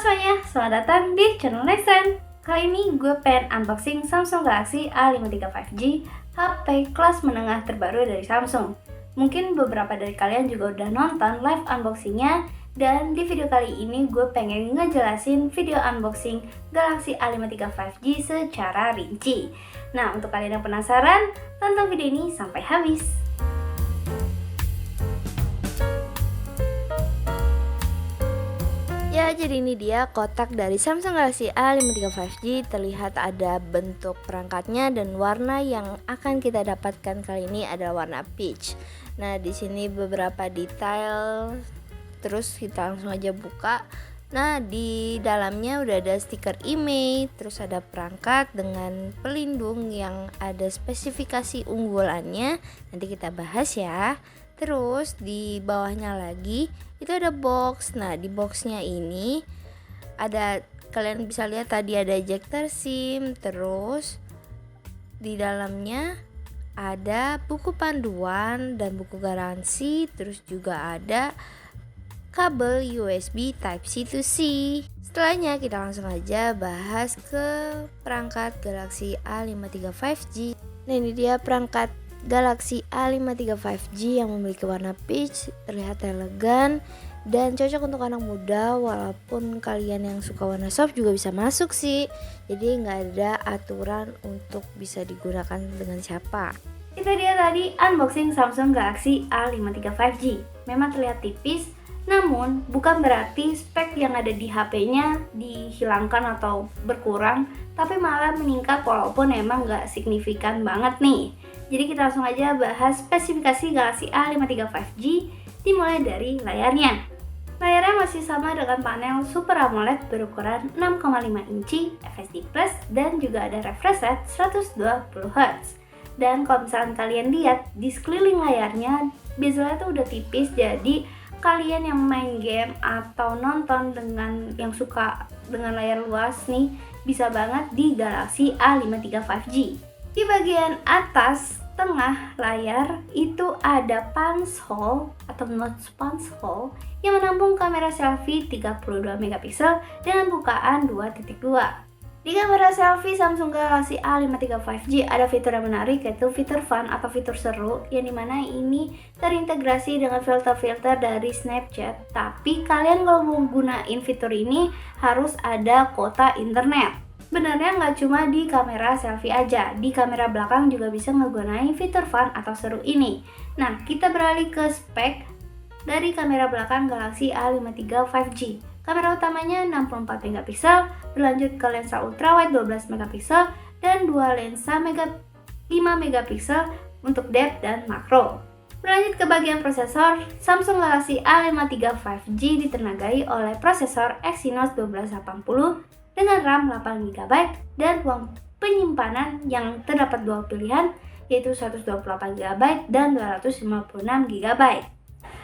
semuanya, selamat datang di channel Nexen. Kali ini gue pengen unboxing Samsung Galaxy A53 5G, HP kelas menengah terbaru dari Samsung. Mungkin beberapa dari kalian juga udah nonton live unboxingnya, dan di video kali ini gue pengen ngejelasin video unboxing Galaxy A53 5G secara rinci. Nah, untuk kalian yang penasaran, tonton video ini sampai habis. Ya, jadi ini dia kotak dari Samsung Galaxy A53 5G. Terlihat ada bentuk perangkatnya dan warna yang akan kita dapatkan kali ini adalah warna peach. Nah, di sini beberapa detail. Terus kita langsung aja buka. Nah, di dalamnya udah ada stiker IMEI, terus ada perangkat dengan pelindung yang ada spesifikasi unggulannya. Nanti kita bahas ya. Terus di bawahnya lagi itu ada box. Nah, di boxnya ini ada, kalian bisa lihat tadi ada ejector SIM. Terus di dalamnya ada buku panduan dan buku garansi. Terus juga ada kabel USB Type-C to C. Setelahnya kita langsung aja bahas ke perangkat Galaxy A53 5G. Nah, ini dia perangkat Galaxy A53 5G yang memiliki warna peach, terlihat elegan dan cocok untuk anak muda. Walaupun kalian yang suka warna soft juga bisa masuk sih, jadi nggak ada aturan untuk bisa digunakan dengan siapa. Itu dia tadi unboxing Samsung Galaxy A53 5G. Memang terlihat tipis, namun bukan berarti spek yang ada di HP-nya dihilangkan atau berkurang, tapi malah meningkat walaupun emang nggak signifikan banget nih. Jadi kita langsung aja bahas spesifikasi Galaxy A53 5G, dimulai dari layarnya. Layarnya masih sama dengan panel Super AMOLED berukuran 6,5 inci, FHD+, dan juga ada refresh rate 120Hz. Dan kalau misalkan kalian lihat di sekeliling layarnya, bezelnya tuh udah tipis, jadi kalian yang main game atau nonton dengan yang suka dengan layar luas nih, bisa banget di Galaxy A53 5G. Di bagian atas tengah layar itu ada punch hole atau notch punch hole yang menampung kamera selfie 32 megapiksel dengan bukaan 2.2. Di kamera selfie Samsung Galaxy A53 5G ada fitur yang menarik, yaitu fitur fun atau fitur seru, yang dimana ini terintegrasi dengan filter-filter dari Snapchat. Tapi kalian kalau mau gunain fitur ini harus ada kuota internet. Sebenarnya nggak cuma di kamera selfie aja, di kamera belakang juga bisa ngegunain fitur fun atau seru ini. Nah, kita beralih ke spek dari kamera belakang Galaxy A53 5G. Kamera utamanya 64 megapiksel, berlanjut ke lensa ultrawide 12 megapiksel, dan dua lensa 5 megapiksel untuk depth dan makro. Berlanjut ke bagian prosesor, Samsung Galaxy A53 5G ditenagai oleh prosesor Exynos 1280 dengan RAM 8GB dan ruang penyimpanan yang terdapat dua pilihan, yaitu 128GB dan 256GB.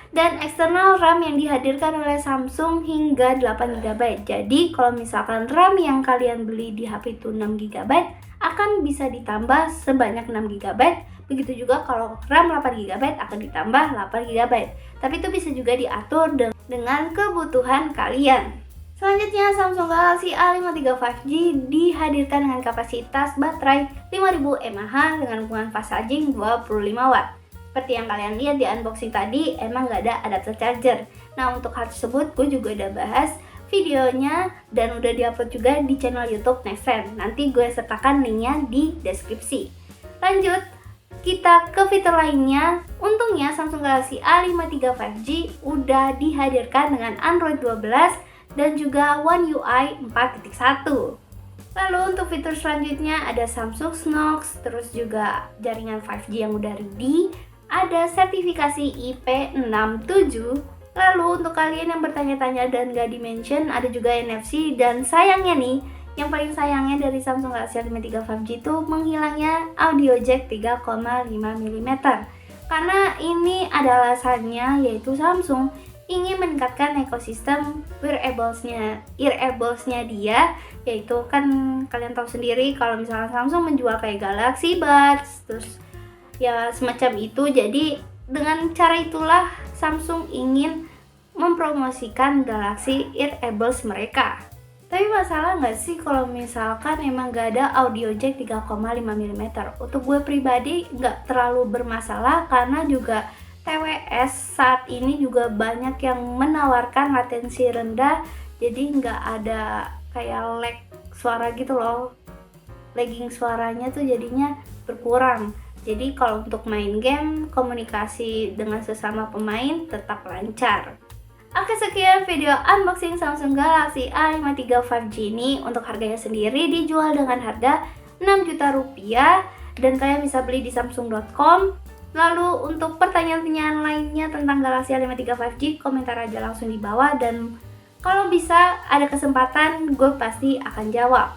Dan eksternal RAM yang dihadirkan oleh Samsung hingga 8GB. Jadi kalau misalkan RAM yang kalian beli di HP itu 6GB, akan bisa ditambah sebanyak 6GB. Begitu juga kalau RAM 8GB akan ditambah 8GB. Tapi itu bisa juga diatur dengan kebutuhan kalian. Selanjutnya, Samsung Galaxy A53 5G dihadirkan dengan kapasitas baterai 5000 mAh dengan hubungan fast charging 25W. Seperti yang kalian lihat di unboxing tadi, emang nggak ada adapter charger. Nah, untuk hal tersebut gue juga udah bahas videonya dan udah diupload juga di channel YouTube Nexen. Nanti gue sertakan linknya di deskripsi. Lanjut, kita ke fitur lainnya. Untungnya Samsung Galaxy A53 5G udah dihadirkan dengan Android 12 dan juga One UI 4.1. Lalu untuk fitur selanjutnya ada Samsung Knox, terus juga jaringan 5G yang udah ready, ada sertifikasi IP67. Lalu untuk kalian yang bertanya-tanya dan gak di-mention, ada juga NFC. Dan sayangnya nih, yang paling sayangnya dari Samsung Galaxy A53 5G itu menghilangnya audio jack 3,5mm. Karena ini ada alasannya, yaitu Samsung ingin meningkatkan ekosistem earablesnya dia, yaitu kan kalian tahu sendiri kalau misalnya Samsung menjual kayak Galaxy Buds, terus ya semacam itu. Jadi dengan cara itulah Samsung ingin mempromosikan Galaxy Earbuds mereka. Tapi masalah nggak sih kalau misalkan emang nggak ada audio jack 3,5 mm? Untuk gue pribadi nggak terlalu bermasalah karena juga TWS saat ini juga banyak yang menawarkan latensi rendah, jadi nggak ada kayak lag suara gitu loh. Lagging suaranya tuh jadinya berkurang. Jadi kalau untuk main game, komunikasi dengan sesama pemain tetap lancar. Oke, sekian video unboxing Samsung Galaxy A53 5G ini. Untuk harganya sendiri dijual dengan harga 6 juta rupiah dan kalian bisa beli di samsung.com. Lalu untuk pertanyaan-pertanyaan lainnya tentang Galaxy A53 5G, komentar aja langsung di bawah, dan kalau bisa ada kesempatan gue pasti akan jawab.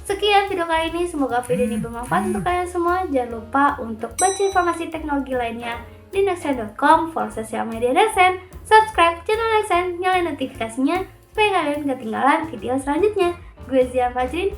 Sekian video kali ini, semoga video ini bermanfaat untuk kalian semua. Jangan lupa untuk baca informasi teknologi lainnya di nextsen.com, follow sosial media Nextsen, subscribe channel Nextsen, nyalain notifikasinya supaya kalian gak ketinggalan video selanjutnya. Gue Zian Fajrin,